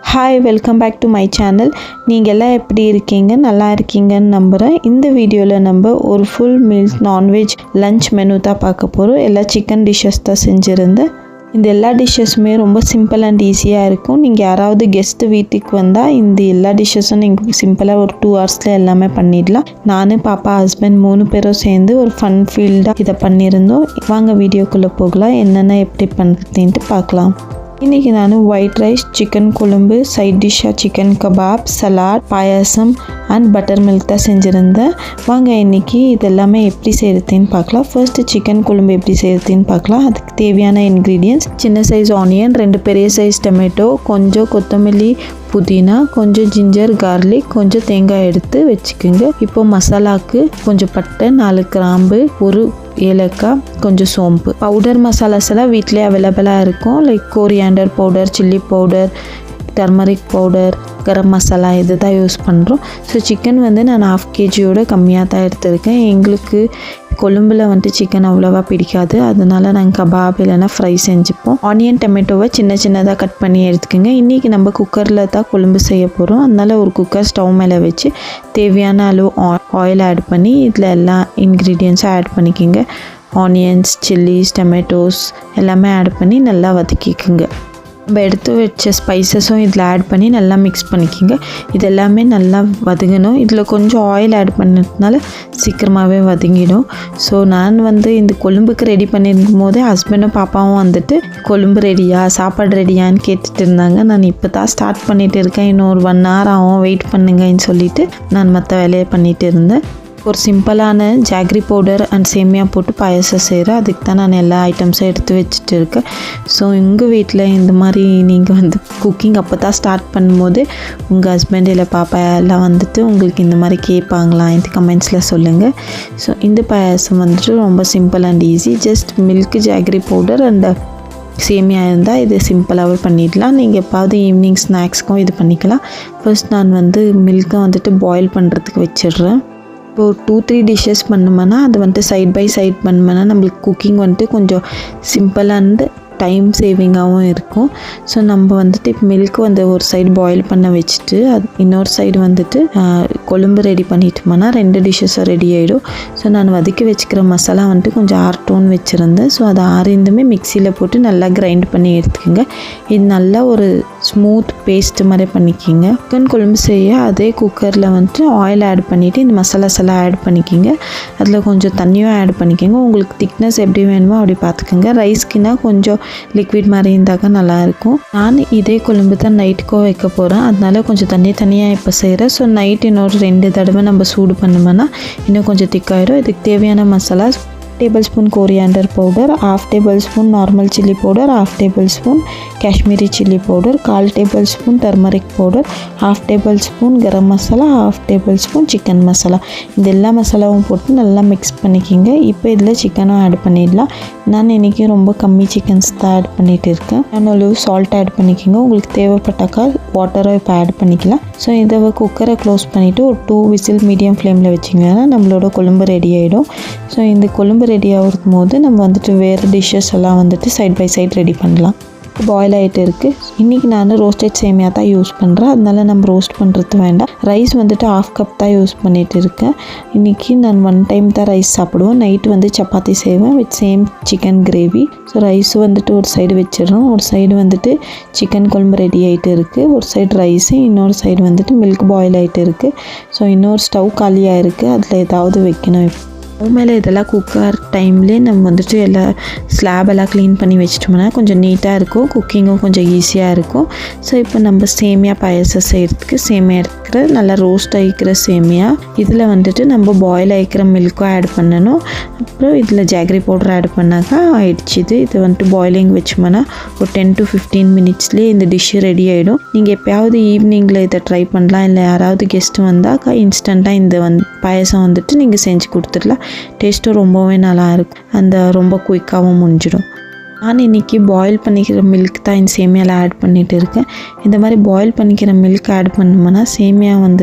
Hi, welcome back to my channel. நீங்கள் எல்லாம் எப்படி இருக்கீங்க? நல்லா இருக்கீங்கன்னு நம்புகிறேன். இந்த வீடியோவில் நம்ம ஒரு full meals non veg lunch menu தான் பார்க்க போகிறோம். எல்லாம் சிக்கன் டிஷ்ஷஸ் தான் செஞ்சுருந்தேன். இந்த எல்லா டிஷ்ஷஸுமே ரொம்ப சிம்பிள் அண்ட் ஈஸியாக இருக்கும். நீங்கள் யாராவது கெஸ்ட்டு வீட்டுக்கு வந்தால் இந்த எல்லா டிஷ்ஷஸும் நீங்கள் சிம்பிளாக ஒரு 2 ஹவர்ஸில் எல்லாமே பண்ணிடலாம். நான், பாப்பா, ஹஸ்பண்ட் 3 பேரும் சேர்ந்து ஒரு ஃபன் ஃபீல்டாக இதை பண்ணியிருந்தோம். வாங்க வீடியோக்குள்ளே போகலாம். என்னென்ன எப்படி பண்ணுறதுன்ட்டு பார்க்கலாம். இன்றைக்கி நான் ஒயிட் ரைஸ், சிக்கன் குழம்பு, சைட் டிஷ்ஷாக chicken kebab, salad, payasam and buttermilk தான் செஞ்சுருந்தேன். வாங்க இன்றைக்கி இதெல்லாமே எப்படி செய்கிறதுன்னு பார்க்கலாம். ஃபர்ஸ்ட்டு சிக்கன் குழம்பு எப்படி செய்கிறதுன்னு பார்க்கலாம். அதுக்கு தேவையான இன்க்ரீடியன்ட்ஸ்: சின்ன சைஸ் ஆனியன், 2 பெரிய சைஸ் டொமேட்டோ, கொஞ்சம் கொத்தமல்லி, புதினா, கொஞ்சம் ஜிஞ்சர், கார்லிக், கொஞ்சம் தேங்காய் எடுத்து வச்சுக்கோங்க. இப்போ மசாலாவுக்கு கொஞ்சம் பட்டை, 4 கிராம்பு, 1 ஏலக்காய், கொஞ்சம் சோம்பு. பவுடர் மசாலாஸ் எல்லாம் வீட்டிலே அவைலபிளாக இருக்கும். Like coriander powder, chilli powder, turmeric powder, garam masala இது தான் யூஸ் பண்ணுறோம். ஸோ சிக்கன் நான் 1/2 kg கம்மியாக தான் எடுத்திருக்கேன். எங்களுக்கு கொழும்பில் சிக்கன் அவ்வளோவா பிடிக்காது. அதனால நாங்கள் கபாப் இல்லைன்னா ஃப்ரை செஞ்சுப்போம். ஆனியன் டொமேட்டோவை சின்ன சின்னதாக கட் பண்ணி எடுத்துக்கோங்க. இன்றைக்கி நம்ம குக்கரில் தான் கொழும்பு செய்ய போகிறோம். அதனால் ஒரு குக்கர் ஸ்டவ் மேலே வச்சு தேவையான அளவு ஆயில் ஆட் பண்ணி இதில் எல்லா இன்க்ரீடியன்ஸும் ஆட் பண்ணிக்கோங்க. ஆனியன்ஸ், சில்லிஸ், டொமேட்டோஸ் எல்லாமே ஆட் பண்ணி நல்லா வதக்கிக்குங்க. நம்ம எடுத்து வச்ச ஸ்பைசஸும் இதில் ஆட் பண்ணி நல்லா மிக்ஸ் பண்ணிக்கோங்க. இது எல்லாமே நல்லா வதங்கணும். இதில் கொஞ்சம் ஆயில் ஆட் பண்ணதுனால சீக்கிரமாகவே வதங்கிடும். ஸோ நான் இந்த கொழும்புக்கு ரெடி பண்ணியிருக்கும் போதே ஹஸ்பண்டும் பாப்பாவும் கொழும்பு ரெடியா, சாப்பாடு ரெடியான்னு கேட்டுட்டு இருந்தாங்க. நான் இப்போ தான் ஸ்டார்ட் பண்ணிகிட்டு இருக்கேன், இன்னும் ஒரு 1 hour ஆகும், வெயிட் பண்ணுங்கன்னு சொல்லிவிட்டு நான் மற்ற வேலையை பண்ணிகிட்டு இருந்தேன். ஒரு சிம்பிளான ஜாக்ரி பவுடர் அண்ட் சேமியா போட்டு பாயசம் செய்கிறேன். அதுக்கு தான் நான் எல்லா ஐட்டம்ஸும் எடுத்து வச்சுட்டு இருக்கேன். ஸோ உங்கள் வீட்டில் இந்த மாதிரி நீங்கள் குக்கிங் அப்போ தான் ஸ்டார்ட் பண்ணும்போது உங்கள் ஹஸ்பண்ட் இல்லை பாப்பா எல்லாம் உங்களுக்கு இந்த மாதிரி கேட்பாங்களா? இந்த கமெண்ட்ஸில் சொல்லுங்கள். ஸோ இந்த பாயசம் ரொம்ப simple and easy. Just milk, jaggery powder and சேமியா இருந்தால் இது சிம்பிளாகவே பண்ணிடலாம். நீங்கள் எப்பாவது ஈவினிங் ஸ்நாக்ஸ்க்கும் இது பண்ணிக்கலாம். ஃபர்ஸ்ட் நான் மில்க்கை பாயில் பண்ணுறதுக்கு வச்சிடுறேன். இப்போ 2-3 டிஷ்ஷஸ் பண்ணுமோன்னா அது சைட் பை சைட் பண்ணுமோன்னா நம்மளுக்கு குக்கிங் கொஞ்சம் சிம்பிள் அண்ட் டைம் சேவிங்காகவும் இருக்கும். ஸோ நம்ம இப்போ மில்க்கு ஒரு சைடு பாயில் பண்ண வச்சுட்டு இன்னொரு சைடு கொழும்பு ரெடி பண்ணிட்டோம்னா 2 டிஷ்ஷஸும் ரெடி ஆகிடும். ஸோ நான் வதக்கி வச்சுக்கிற மசாலா கொஞ்சம் ஆறட்டோன்னு வச்சுருந்தேன். ஸோ அது ஆறிந்துமே மிக்சியில் போட்டு நல்லா கிரைண்ட் பண்ணி எடுத்துக்கோங்க. இது நல்லா ஒரு ஸ்மூத் பேஸ்ட் மாதிரி பண்ணிக்கிங்க. சிக்கன் கொழும்பு செய்ய அதே குக்கரில் ஆயில் ஆட் பண்ணிவிட்டு இந்த மசாலாஸ் எல்லாம் ஆட் பண்ணிக்கிங்க. அதில் கொஞ்சம் தண்ணியும் ஆட் பண்ணிக்கோங்க. உங்களுக்கு திக்னஸ் எப்படி வேணுமோ அப்படி பார்த்துக்கோங்க. ரைஸ்க்குன்னா கொஞ்சம் லிக்விட் மாதிரி இருந்தாக்கா நல்லாயிருக்கும். நான் இதே கொழும்பு தான் நைட்டுக்கோ வைக்க போகிறேன். அதனால கொஞ்சம் தனியாக இப்போ செய்கிறேன். ஸோ நைட் இன்னொரு 2 தடவை நம்ம சூடு பண்ணோம்னா இன்னும் கொஞ்சம் திக்காயிடும். இதுக்கு தேவையான masala: 1 tablespoon coriander powder, 1/2 tablespoon normal chilli powder, 1/2 tablespoon Kashmiri chilli powder, 1/4 tablespoon turmeric powder, 1/2 tablespoon garam masala, 1/2 tablespoon chicken masala. இந்த எல்லா மசாலாவும் போட்டு நல்லா மிக்ஸ் பண்ணிக்கிங்க. இப்போ இதில் சிக்கனும் ஆட் பண்ணிடலாம். நான் இன்றைக்கி ரொம்ப கம்மி சிக்கன்ஸ் தான் ஆட் பண்ணிகிட்டு இருக்கேன். அளவு சால்ட் ஆட் பண்ணிக்கோங்க. உங்களுக்கு தேவைப்பட்டாக்கா வாட்டரை இப்போ ஆட் பண்ணிக்கலாம். ஸோ இதை குக்கரை க்ளோஸ் பண்ணிவிட்டு ஒரு 2 விசில் மீடியம் ஃப்ளேமில் வச்சிங்கன்னா நம்மளோட கொழும்பு ரெடி ஆகிடும். ஸோ இந்த கொழும்பு ரெடி ஆகும் போது நம்ம வேறு டிஷ்ஷஸ் எல்லாம் சைட் பை சைட் ரெடி பண்ணலாம். பாயில் ஆகிட்டு இருக்குது. இன்றைக்கி நான் ரோஸ்டட் சேமியா தான் யூஸ் பண்ணுறேன். அதனால நம்ம ரோஸ்ட் பண்ணுறது வேண்டாம். ரைஸ் 1/2 கப் தான் யூஸ் பண்ணிகிட்டு இருக்கேன். இன்றைக்கி நான் 1 டைம் தான் ரைஸ் சாப்பிடுவோம். நைட்டு சப்பாத்தி செய்வேன் with same chicken gravy. So rice ஒரு சைடு வச்சிடறோம். ஒரு சைடு சிக்கன் குழம்பு ரெடி ஆகிட்டு இருக்குது. ஒரு சைடு ரைஸு, இன்னொரு சைடு மில்க் பாயில் ஆகிட்டு இருக்குது. ஸோ இன்னொரு ஸ்டவ் காலியாக இருக்குது. அதில் ஏதாவது வைக்கணும். மேலே இதெல்லாம் குக்கர் டைம்லேயே நம்ம எல்லா ஸ்லாப் எல்லாம் க்ளீன் பண்ணி வச்சிட்டோம்னா கொஞ்சம் நீட்டாக இருக்கும். குக்கிங்கும் கொஞ்சம் ஈஸியாக இருக்கும். ஸோ இப்போ நம்ம சேமியா பாயசம் செய்கிறதுக்கு சேமியா இருக்கிற நல்லா ரோஸ்ட் ஆகிக்கிற சேமியா இதில் நம்ம பாயில் ஆகிக்கிற மில்க்கும் ஆட் பண்ணணும். அப்புறம் இதில் ஜாக்ரி பவுடர் ஆட் பண்ணாக்கா ஆயிடுச்சு. இது பாயிலிங் வச்சோம்னா ஒரு 10 to 15 மினிட்ஸ்லேயே இந்த டிஷ்ஷு ரெடி ஆகிடும். நீங்கள் எப்போயாவது ஈவினிங்கில் இதை ட்ரை பண்ணலாம். இல்லை யாராவது கெஸ்ட்டு வந்தாக்கா இன்ஸ்டண்ட்டாக இந்த பாயசம் நீங்கள் செஞ்சு கொடுத்துடலாம். டேஸ்ட்டும் ரொம்பவே நல்லா இருக்கும். ரொம்ப குயிக்காகவும் முடிஞ்சிடும். நான் இன்றைக்கி பாயில் பண்ணிக்கிற மில்க் தான் இந்த சேமியாவில் ஆட் பண்ணிகிட்டு இருக்கேன். இந்த மாதிரி பாயில் பண்ணிக்கிற மில்க் ஆட் பண்ணோம்னா சேமியா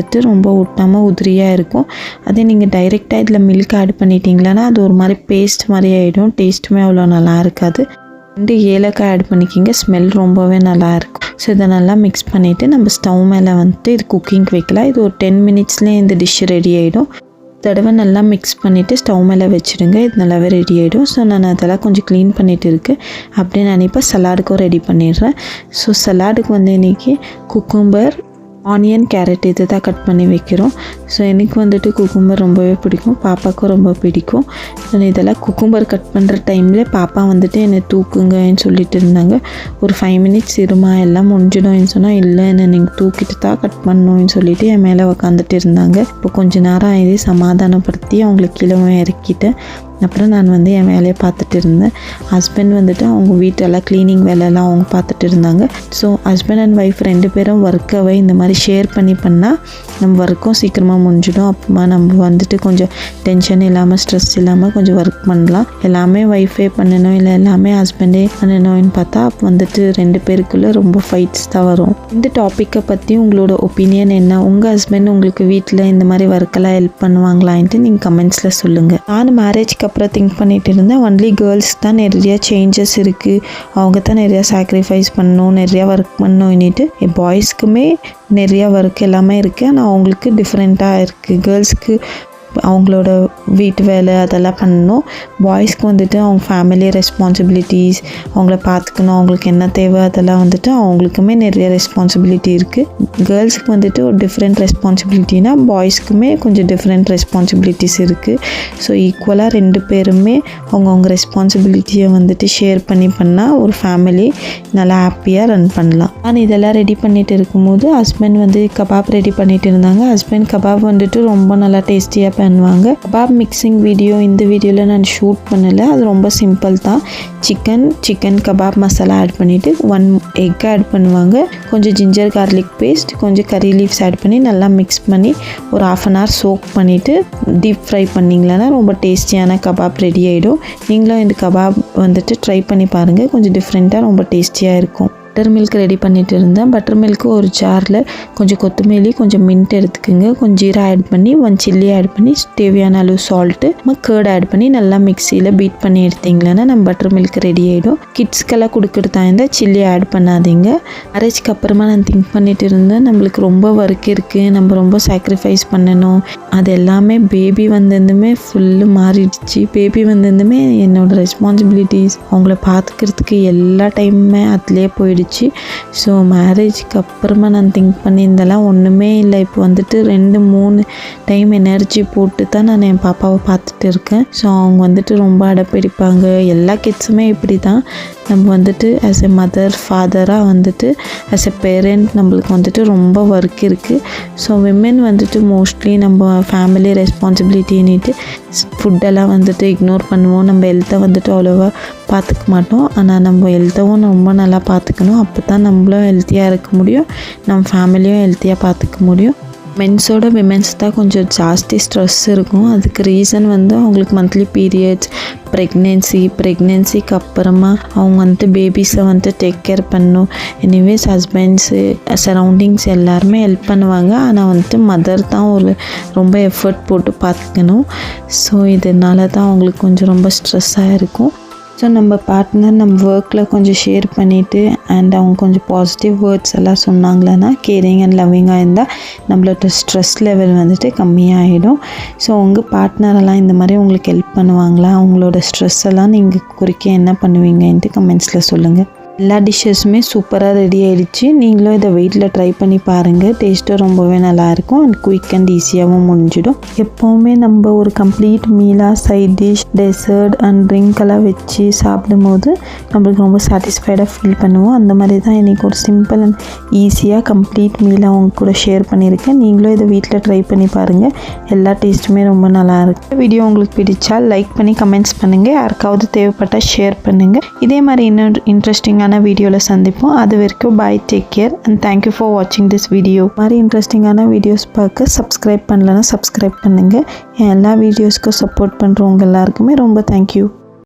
ரொம்ப ஒட்டாமல் உதிரியாக இருக்கும். அதே நீங்கள் டைரெக்டாக இதில் மில்க் ஆட் பண்ணிட்டீங்களன்னா அது ஒரு மாதிரி பேஸ்ட் மாதிரி ஆகிடும். டேஸ்ட்டுமே அவ்வளோ நல்லா இருக்காது. 2 ஏலக்காய் ஆட் பண்ணிக்கிங்க, ஸ்மெல் ரொம்பவே நல்லாயிருக்கும். ஸோ இதை நல்லா மிக்ஸ் பண்ணிவிட்டு நம்ம ஸ்டவ் மேலே வந்துட்டு இது குக்கிங்க்கு வைக்கலாம். இது ஒரு 10 மினிட்ஸ்லேயே இந்த டிஷ் ரெடி ஆகிடும். தடவை நல்லா மிக்ஸ் பண்ணிவிட்டு ஸ்டவ் மேலே வச்சுடுங்க. இது நல்லாவே ரெடி ஆகிடும். ஸோ நான் அதெல்லாம் கொஞ்சம் க்ளீன் பண்ணிகிட்டு இருக்கேன். அப்படியே நான் இப்போ சலாடுக்கும் ரெடி பண்ணிடுறேன். ஸோ சலாடுக்கு வந்து இன்றைக்கி குக்கும்பர், ஆனியன், கேரட் இது தான் கட் பண்ணி வைக்கிறோம். ஸோ எனக்கு வந்துட்டு குக்கும்பர் ரொம்பவே பிடிக்கும், பாப்பாவுக்கும் ரொம்ப பிடிக்கும். ஸோ இதெல்லாம் குக்கும்பர் கட் பண்ணுற டைமில் பாப்பா வந்துட்டு என்னை தூக்குங்கன்னு சொல்லிட்டு இருந்தாங்க. ஒரு 5 மினிட்ஸ் இருமா எல்லாம் முடிஞ்சிடும்னு சொன்னால், இல்லை என்னை நீங்கள் தூக்கிட்டு தான் கட் பண்ணணும்னு சொல்லிட்டு என் மேலே உக்காந்துட்டு இருந்தாங்க. இப்போ கொஞ்சம் நேரம் ஆகி சமாதானப்படுத்தி அவங்கள கீழே இறக்கிட்டேன். அப்புறம் நான் வந்து என் வேலையை பார்த்துட்டு இருந்தேன். ஹஸ்பண்ட் வந்துட்டு அவங்க வீட்டெல்லாம் க்ளீனிங் வேலையெல்லாம் அவங்க பார்த்துட்டு இருந்தாங்க. ஸோ ஹஸ்பண்ட் அண்ட் ஒய்ஃப் 2 பேரும் ஒர்க்கவை இந்த மாதிரி ஷேர் பண்ணால் நம்ம ஒர்க்கும் சீக்கிரமாக முடிஞ்சிடும். அப்புறமா நம்ம வந்துட்டு கொஞ்சம் டென்ஷன் இல்லாமல், ஸ்ட்ரெஸ் இல்லாமல் கொஞ்சம் ஒர்க் பண்ணலாம். எல்லாமே ஒய்ஃபே பண்ணணும், இல்லை எல்லாமே ஹஸ்பண்டே பண்ணணும்னு பார்த்தா அப்போ வந்துட்டு 2 பேருக்குள்ளே ரொம்ப ஃபைட்ஸ் தான் வரும். இந்த டாப்பிக்கை பற்றி உங்களோட ஒப்பீனியன் என்ன? உங்கள் ஹஸ்பண்ட் உங்களுக்கு வீட்டில் இந்த மாதிரி ஒர்க்கெல்லாம் ஹெல்ப் பண்ணுவாங்களான்ட்டு நீங்கள் கமெண்ட்ஸில் சொல்லுங்கள். நான் மேரேஜ்க்கு அப்புறம் திங்க் பண்ணிகிட்டு இருந்தேன், ஒன்லி கேர்ள்ஸ் தான் நிறைய சேஞ்சஸ் இருக்குது, அவங்க தான் நிறையா சாக்ரிஃபைஸ் பண்ணணும், நிறையா ஒர்க் பண்ணணும்னுட்டு. பாய்ஸ்க்குமே நிறையா ஒர்க் எல்லாமே இருக்குது, ஆனால் அவங்களுக்கு டிஃப்ரெண்ட்டாக இருக்குது. கேர்ள்ஸ்க்கு அவங்களோட வீட்டு வேலை அதெல்லாம் பண்ணணும். பாய்ஸ்க்கு வந்துட்டு அவங்க ஃபேமிலி ரெஸ்பான்சிபிலிட்டிஸ், அவங்கள பார்த்துக்கணும், அவங்களுக்கு என்ன தேவை அதெல்லாம் வந்துட்டு அவங்களுக்குமே நிறைய ரெஸ்பான்சிபிலிட்டி இருக்குது. கேர்ள்ஸுக்கு வந்துட்டு ஒரு டிஃப்ரெண்ட் ரெஸ்பான்சிபிலிட்டினா, பாய்ஸ்க்குமே கொஞ்சம் டிஃப்ரெண்ட் ரெஸ்பான்சிபிலிட்டிஸ் இருக்குது. ஸோ ஈக்குவலாக 2 பேருமே அவங்கவுங்க ரெஸ்பான்சிபிலிட்டியை வந்துட்டு ஷேர் பண்ணால் ஒரு ஃபேமிலி நல்லா ஹாப்பியாக ரன் பண்ணலாம். நான் இதெல்லாம் ரெடி பண்ணிகிட்டு இருக்கும்போது ஹஸ்பண்ட் வந்து கபாப் ரெடி பண்ணிகிட்டு இருந்தாங்க. ஹஸ்பண்ட் கபாப் வந்துட்டு ரொம்ப நல்லா டேஸ்டியாக பண்ணுவாங்க. கபாப் மிக்சிங் வீடியோ இந்த வீடியோவில் நான் ஷூட் பண்ணலை, அது ரொம்ப சிம்பிள் தான். சிக்கன் கபாப் மசாலா ஆட் பண்ணிவிட்டு 1 எக் ஆட் பண்ணுவாங்க, கொஞ்சம் ஜிஞ்சர் கார்லிக் பேஸ்ட், கொஞ்சம் கறி லீவ்ஸ் ஆட் பண்ணி நல்லா மிக்ஸ் பண்ணி ஒரு 1/2 அன் ஹவர் சோக் பண்ணிவிட்டு டீப் ஃப்ரை பண்ணிங்களா ரொம்ப டேஸ்டியான கபாப் ரெடி ஆகிடும். நீங்களும் இந்த கபாப் வந்துட்டு ட்ரை பண்ணி பாருங்கள், கொஞ்சம் டிஃப்ரெண்ட்டாக ரொம்ப டேஸ்டியாக இருக்கும். பட்டர் மில்க் ரெடி பண்ணிகிட்டு இருந்தேன். பட்டர் மில்க்கு ஒரு ஜாரில் கொஞ்சம் கொத்தமல்லி, கொஞ்சம் மின்ட் எடுத்துக்கோங்க, கொஞ்சம் ஜீரா ஆட் பண்ணி 1 சில்லி ஆட் பண்ணி தேவையான அளவு சால்ட்டு, கர்ட் ஆட் பண்ணி நல்லா மிக்சியில் பீட் பண்ணி எடுத்திங்களேன்னா நம்ம பட்டர் மில்க் ரெடி ஆகிடும். கிட்ஸ்க்கெல்லாம் கொடுக்குறதா இருந்தால் சில்லி ஆட் பண்ணாதீங்க. மேரேஜ்க்கு அப்புறமா நான் திங்க் பண்ணிட்டு இருந்தேன், நம்மளுக்கு ரொம்ப ஒர்க் இருக்குது, நம்ம ரொம்ப சாக்ரிஃபைஸ் பண்ணணும். அது எல்லாமே பேபி வந்திருந்துமே ஃபுல்லு மாறிடுச்சு. பேபி வந்திருந்துமே என்னோடய ரெஸ்பான்சிபிலிட்டிஸ், அவங்கள பார்த்துக்கிறதுக்கு எல்லா டைமுமே அதிலே போயிடுச்சு. ஸோ மேரேஜ்க்கு அப்புறமா நான் திங்க் பண்ணியிருந்தெல்லாம் ஒன்றுமே இல்லை. இப்போ வந்துட்டு 2-3 டைம் எனர்ஜி போட்டு தான் நான் என் பாப்பாவை பார்த்துட்டு இருக்கேன். ஸோ அவங்க வந்துட்டு ரொம்ப அடப்பிடிப்பாங்க. எல்லா கிட்ஸுமே இப்படி தான். நம்ம வந்துட்டு ஆஸ் எ மதர், ஃபாதராக வந்துட்டு ஆஸ் எ பேரண்ட் நம்மளுக்கு வந்துட்டு ரொம்ப ஒர்க் இருக்குது. ஸோ விமென் வந்துட்டு மோஸ்ட்லி நம்ம ஃபேமிலி ரெஸ்பான்சிபிலிட்டின்னுட்டு ஃபுட்டெல்லாம் வந்துட்டு இக்னோர் பண்ணுவோம். நம்ம ஹெல்த்தை வந்துட்டு அவ்வளோவா பார்த்துக்க மாட்டோம். ஆனால் நம்ம ஹெல்த்தவும் ரொம்ப நல்லா பார்த்துக்கணும். அப்போ தான் நம்மளும் ஹெல்த்தியாக இருக்க முடியும், நம்ம ஃபேமிலியும் ஹெல்த்தியாக பார்த்துக்க முடியும். மென்ஸோட விமென்ஸ் தான் கொஞ்சம் ஜாஸ்தி ஸ்ட்ரெஸ் இருக்கும். அதுக்கு ரீசன் வந்து அவங்களுக்கு மந்த்லி பீரியட்ஸ், ப்ரெக்னென்சிக்கு அப்புறமா அவங்க வந்துட்டு பேபிஸை வந்துட்டு டேக் கேர் பண்ணணும். எனிவேஸ் ஹஸ்பண்ட்ஸு, சரௌண்டிங்ஸ் எல்லாருமே ஹெல்ப் பண்ணுவாங்க. ஆனால் வந்துட்டு மதர் தான் ஒரு ரொம்ப எஃபர்ட் போட்டு பார்த்துக்கணும். ஸோ இதனால தான் அவங்களுக்கு கொஞ்சம் ரொம்ப ஸ்ட்ரெஸ்ஸாக இருக்கும். ஸோ நம்ம பார்ட்னர் நம்ம ஒர்க்கில் கொஞ்சம் ஷேர் பண்ணிவிட்டு அண்ட் அவங்க கொஞ்சம் பாசிட்டிவ் வேர்ட்ஸ் எல்லாம் சொன்னாங்களேன்னா, கேரிங் அண்ட் லவ்விங்காக இருந்தால் நம்மளோட ஸ்ட்ரெஸ் லெவல் வந்துட்டு கம்மியாகிடும். ஸோ உங்கள் பார்ட்னரெல்லாம் இந்த மாதிரி உங்களுக்கு ஹெல்ப் பண்ணுவாங்களா? அவங்களோட ஸ்ட்ரெஸ் எல்லாம் நீங்கள் குறிக்க என்ன பண்ணுவீங்கன்ட்டு கமெண்ட்ஸில் சொல்லுங்கள். எல்லா டிஷ்ஷஸுமே சூப்பராக ரெடி ஆகிடுச்சு. நீங்களும் இதை வீட்டில் ட்ரை பண்ணி பாருங்கள். டேஸ்ட்டும் ரொம்பவே நல்லாயிருக்கும் அண்ட் குயிக் அண்ட் ஈஸியாகவும் முடிஞ்சிடும். எப்போவுமே நம்ம ஒரு கம்ப்ளீட் மீலாக சைட் டிஷ், டெசர்ட் அண்ட் ட்ரிங்க்கெல்லாம் வச்சு சாப்பிடும்போது நம்மளுக்கு ரொம்ப சாட்டிஸ்ஃபைடாக ஃபீல் பண்ணுவோம். அந்த மாதிரி தான் இன்றைக்கி ஒரு சிம்பிள் அண்ட் ஈஸியாக கம்ப்ளீட் மீலாக அவங்க கூட ஷேர் பண்ணியிருக்கேன். நீங்களும் இதை வீட்டில் ட்ரை பண்ணி பாருங்கள். எல்லா டேஸ்ட்டுமே ரொம்ப நல்லாயிருக்கு. வீடியோ உங்களுக்கு பிடிச்சா லைக் பண்ணி கமெண்ட்ஸ் பண்ணுங்கள். யாருக்காவது தேவைப்பட்டால் ஷேர் பண்ணுங்கள். இதே மாதிரி இன்னொரு இன்ட்ரெஸ்டிங்கான வீடியோவில் சந்திப்போம். அது வரைக்கும் bye, take care and thank you for வாட்சிங் திஸ் வீடியோ. மாதிரி இன்ட்ரெஸ்டிங்கான வீடியோஸ் பார்க்க சப்ஸ்கிரைப் பண்ணலன்னா சப்ஸ்கிரைப் பண்ணுங்கள். எல்லா வீடியோஸ்க்கும் சப்போர்ட் பண்ணுறவங்க எல்லாருக்குமே ரொம்ப தேங்க்யூ.